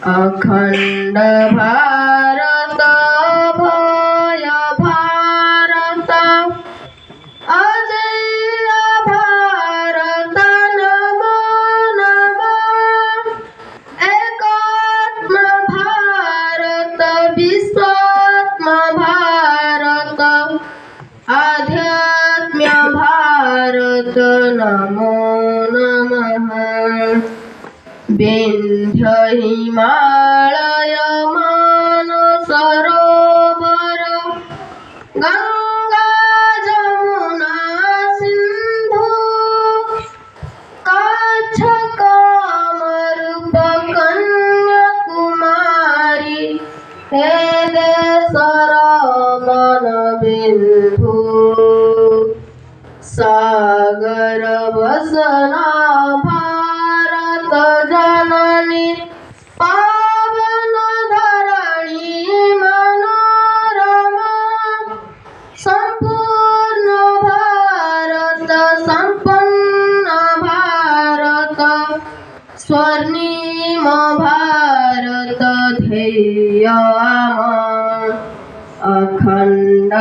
अखंड भारत भय भारत अजय भारत नमो नमः एकात्म भारत विश्वात्म भारत आध्यात्म्य भारत नमो नमः विंध्य हिमालय मानस सरोवर गंगा जमुना सिंधु कच्छ कामरूप कन्याकुमारी हे देशर मन बिंदु सागर वसना भारत जननी पावन धरणी मनोरमा संपूर्ण भारत संपन्न भारत स्वर्णिम भारत ध्येय अखंड